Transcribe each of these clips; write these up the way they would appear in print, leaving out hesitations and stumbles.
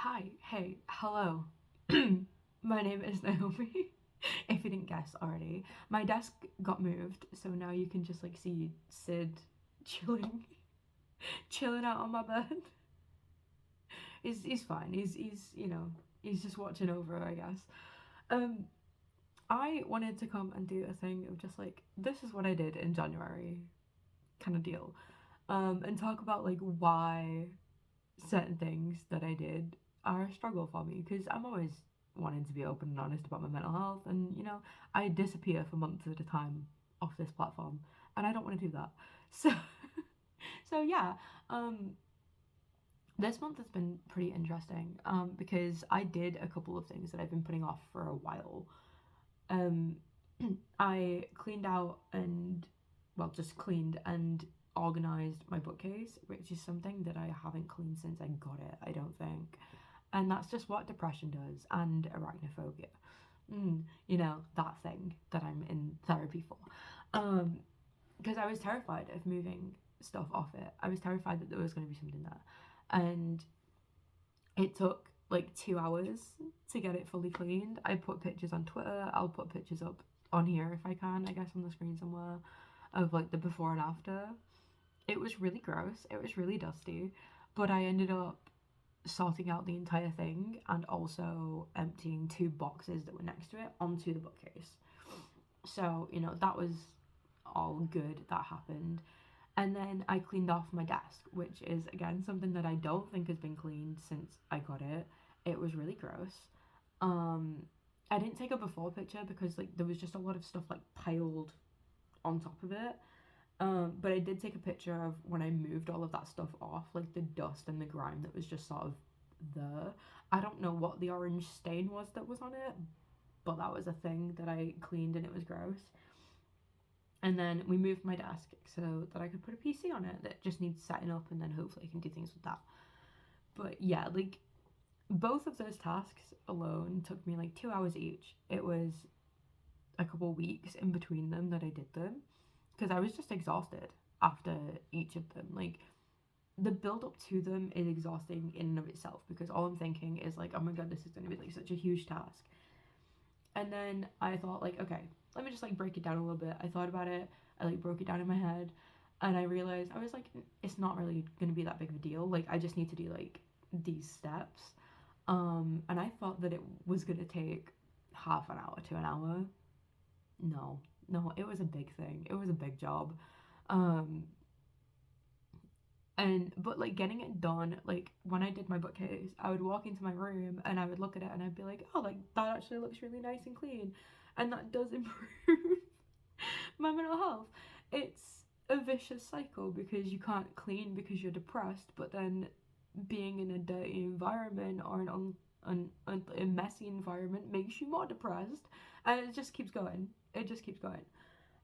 Hi, hey, hello. My name is Naomi. If you didn't guess already, my desk got moved, so now you can just like see Sid chilling, chilling out on my bed. He's fine. He's just watching over, I guess. Um, I wanted to come and do a thing of just like this is what I did in January, kind of deal, and talk about like why certain things that I did are a struggle for me because I'm always wanting to be open and honest about my mental health, and I disappear for months at a time off this platform, and I don't want to do that. So, so yeah, um, this month has been pretty interesting because I did a couple of things that I've been putting off for a while. Um, I cleaned out and, well, just cleaned and organized my bookcase, which is something that I haven't cleaned since I got it, I don't think. And that's just what depression does and arachnophobia. That thing that I'm in therapy for. Because I was terrified of moving stuff off it. I was terrified that there was going to be something there. And it took like 2 hours to get it fully cleaned. I put pictures on Twitter. I'll put pictures up on here if I can, I guess on the screen somewhere, of like the before and after. It was really gross. It was really dusty. But I ended up sorting out the entire thing and also emptying two boxes that were next to it onto the bookcase. So, that was all good. That happened. And then I cleaned off my desk, which is again something that I don't think has been cleaned since I got it. It was really gross. Um, I didn't take a before picture because like there was just a lot of stuff like piled on top of it. But I did take a picture of when I moved all of that stuff off, like the dust and the grime that was just sort of there. I don't know what the orange stain was that was on it, but that was a thing that I cleaned and it was gross. And then we moved my desk so that I could put a PC on it that just needs setting up, and then hopefully I can do things with that. But yeah, like both of those tasks alone took me like 2 hours each. It was a couple weeks in between them that I did them because I was just exhausted after each of them. Like the build up to them is exhausting in and of itself because all I'm thinking is like, oh my god, this is going to be like such a huge task. And then I thought like, okay, let me just like break it down a little bit. I thought about it. I like broke it down in my head, and I realized I was like, it's not really gonna be that big of a deal. Like I just need to do like these steps. And I thought that it was gonna take half an hour to an hour. No, no, it was a big thing. It was a big job. Um, and but like getting it done, like when I did my bookcase, I would walk into my room and I would look at it and I'd be like, oh, like that actually looks really nice and clean, and that does improve my mental health. It's a vicious cycle because you can't clean because you're depressed, but then being in a dirty environment or a messy environment makes you more depressed, and it just keeps going. It just keeps going.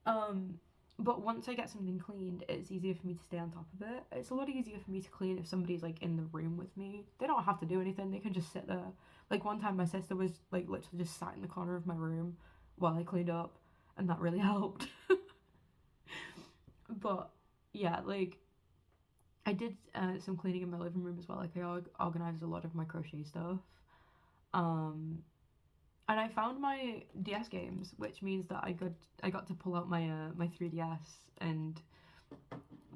Um, but once I get something cleaned, it's easier for me to stay on top of it. It's a lot easier for me to clean if somebody's like in the room with me. They don't have to do anything, they can just sit there. Like one time my sister was like literally just sat in the corner of my room while I cleaned up, and that really helped. But yeah, like I did some cleaning in my living room as well. Like I organized a lot of my crochet stuff. Um, and I found my DS games, which means that I got to pull out my 3DS and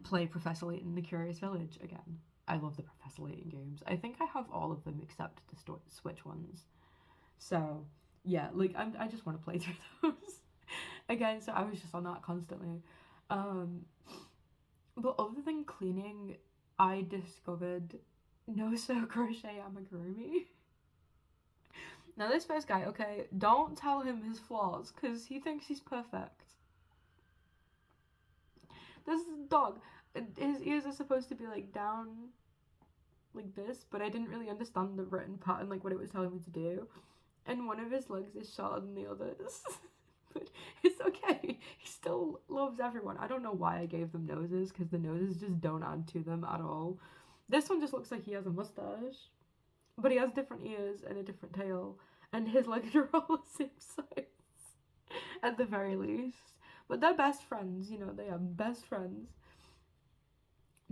play Professor Layton: The Curious Village again. I love the Professor Layton games. I think I have all of them except the Switch ones. So yeah, like I just want to play through those again. So I was just on that constantly. Um, but other than cleaning, I discovered no sew crochet amigurumi. Now this first guy, okay, don't tell him his flaws because he thinks he's perfect. This dog, his ears are supposed to be like down like this, but I didn't really understand the written pattern, like what it was telling me to do. And one of his legs is shorter than the others. But it's okay. He still loves everyone. I don't know why I gave them noses, because the noses just don't add to them at all. This one just looks like he has a mustache, but he has different ears and a different tail, and his legs are all the same size, at the very least. But they're best friends, they are best friends.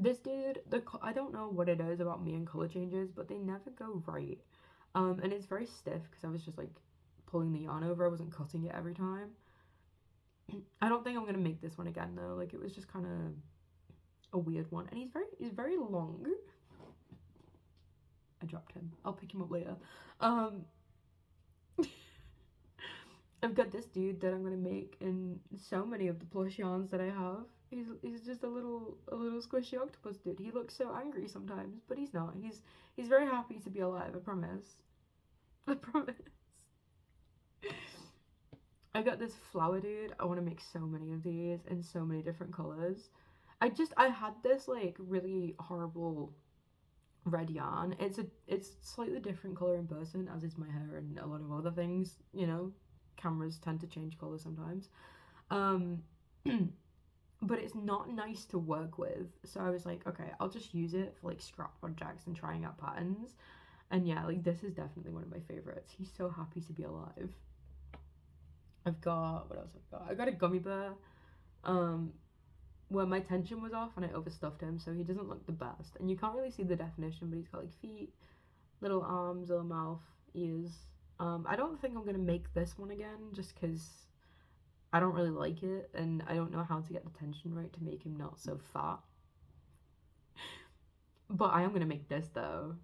This dude, I don't know what it is about me and color changes, but they never go right. And it's very stiff because I was just like pulling the yarn over. I wasn't cutting it every time. I don't think I'm gonna make this one again though. Like it was just kind of a weird one, and he's very long. I dropped him. I'll pick him up later. Um, I've got this dude that I'm gonna make in so many of the plush yarns that I have. He's just a little squishy octopus dude. He looks so angry sometimes, but he's not. He's very happy to be alive. I promise. I promise. I got this flower dude. I want to make so many of these in so many different colors. I had this like really horrible red yarn. It's slightly different color in person, as is my hair and a lot of other things. Cameras tend to change color sometimes. Um, but it's not nice to work with. So I was like, okay, I'll just use it for like scrap projects and trying out patterns. And yeah, like this is definitely one of my favorites. He's so happy to be alive. I've got, what else I've got? I got a gummy bear. Um, where my tension was off and I overstuffed him, so he doesn't look the best. And you can't really see the definition, but he's got like feet, little arms, little mouth, ears. I don't think I'm gonna make this one again, just because I don't really like it, and I don't know how to get the tension right to make him not so fat. But I am gonna make this though.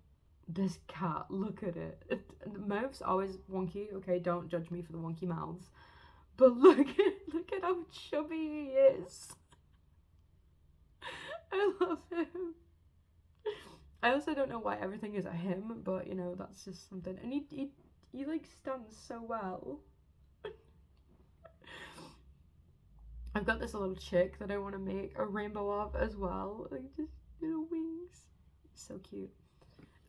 This cat, look at it. The mouth's always wonky. Okay, don't judge me for the wonky mouths. But look at how chubby he is. I love him. I also don't know why everything is at him, but that's just something. And he like stands so well. I've got this little chick that I want to make a rainbow of as well. Like just wings. So cute.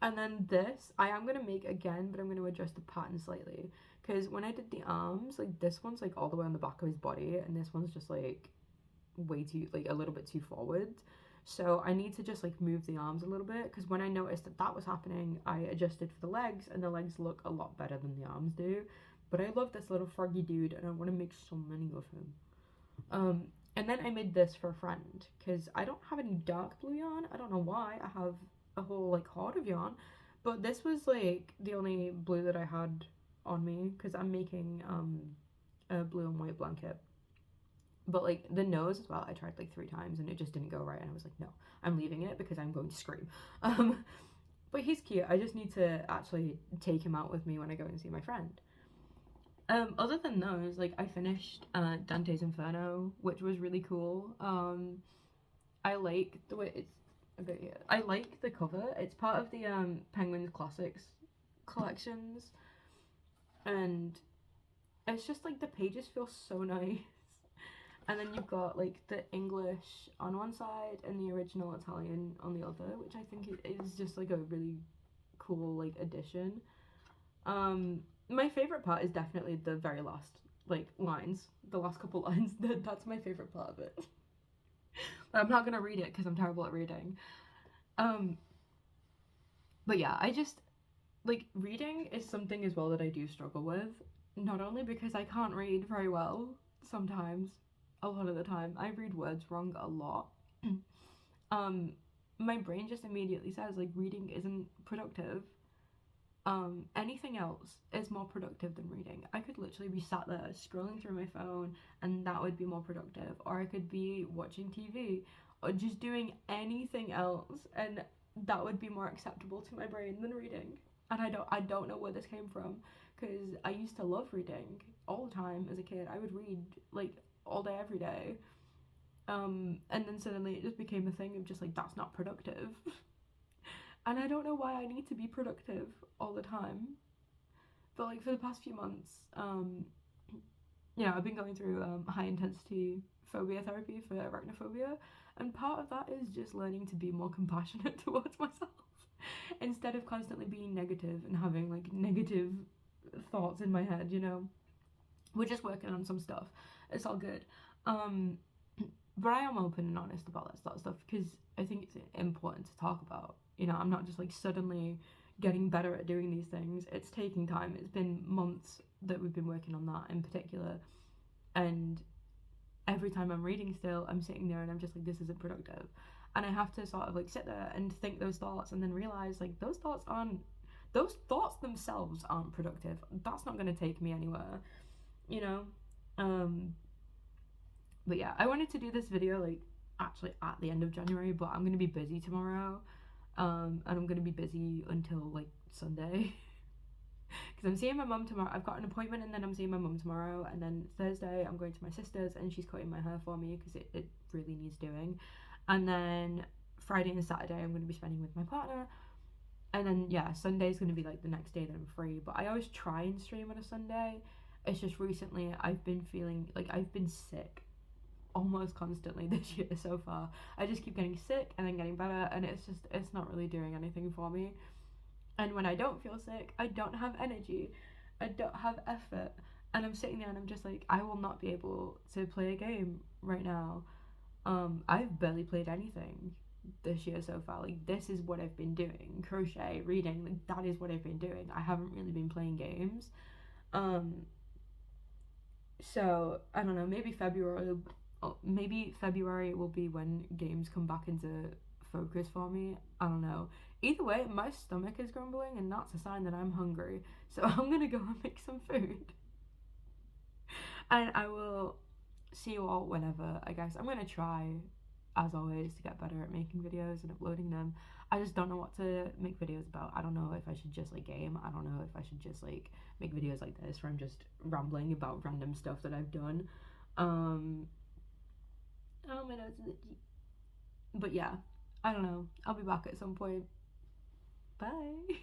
And then this, I am going to make again, but I'm going to adjust the pattern slightly. Because when I did the arms, like this one's like all the way on the back of his body, and this one's just like way too, like a little bit too forward. So I need to just like move the arms a little bit, because when I noticed that was happening, I adjusted for the legs, and the legs look a lot better than the arms do. But I love this little froggy dude, and I want to make so many of him. And then I made this for a friend, because I don't have any dark blue yarn. I don't know why. I have a whole like hoard of yarn, but this was like the only blue that I had on me, because I'm making a blue and white blanket. But like the nose as well, I tried like 3 times and it just didn't go right, and I was like, no, I'm leaving it because I'm going to scream. But he's cute. I just need to actually take him out with me when I go and see my friend. Other than those, like I finished Dante's Inferno, which was really cool. I like the way it's a bit here. I like the cover. It's part of the Penguins Classics collections, and it's just like the pages feel so nice. And then you've got like the English on one side and the original Italian on the other, which I think is just like a really cool like addition. My favorite part is definitely the very last like lines, the last couple lines. That's my favorite part of it. But I'm not gonna read it because I'm terrible at reading. But yeah, I just like reading is something as well that I do struggle with. Not only because I can't read very well sometimes, a lot of the time I read words wrong a lot. um, my brain just immediately says like reading isn't productive. Anything else is more productive than reading. I could literally be sat there scrolling through my phone and that would be more productive, or I could be watching TV or just doing anything else and that would be more acceptable to my brain than reading. And I don't know where this came from, because I used to love reading all the time as a kid. I would read like all day every day. And then suddenly it just became a thing of just like that's not productive. And I don't know why I need to be productive all the time. But like for the past few months, I've been going through high intensity phobia therapy for arachnophobia, and part of that is just learning to be more compassionate towards myself instead of constantly being negative and having like negative thoughts in my head. We're just working on some stuff. It's all good. But I am open and honest about that sort of stuff because I think it's important to talk about. I'm not just like suddenly getting better at doing these things. It's taking time. It's been months that we've been working on that in particular. And every time I'm reading still, I'm sitting there and I'm just like, this isn't productive. and I have to sort of like sit there and think those thoughts and then realize like those thoughts themselves aren't productive. That's not going to take me anywhere, you know. But yeah, I wanted to do this video like actually at the end of January, but I'm going to be busy tomorrow, and I'm going to be busy until like Sunday. Because I'm seeing my mum tomorrow. I've got an appointment, and then I'm seeing my mum tomorrow, and then Thursday I'm going to my sister's and she's cutting my hair for me because it really needs doing. And then Friday and Saturday I'm going to be spending with my partner, and then yeah, Sunday's going to be like the next day that I'm free. But I always try and stream on a Sunday. It's just recently I've been feeling like I've been sick almost constantly this year so far. I just keep getting sick and then getting better, and it's not really doing anything for me. And when I don't feel sick, I don't have energy, I don't have effort, and I'm sitting there and I'm just like, I will not be able to play a game right now. I've barely played anything this year so far. Like, this is what I've been doing: crochet, reading. Like, that is what I've been doing. I haven't really been playing games. So I don't know. Maybe February will be when games come back into focus for me. I don't know. Either way, my stomach is grumbling, and that's a sign that I'm hungry. So I'm gonna go and make some food. And I will see you all whenever, I guess. I'm gonna try, as always, to get better at making videos and uploading them. I just don't know what to make videos about. I don't know if I should just like game. I don't know if I should just like make videos like this where I'm just rambling about random stuff that I've done. Oh, my nose is itchy. But yeah, I don't know. I'll be back at some point. Bye.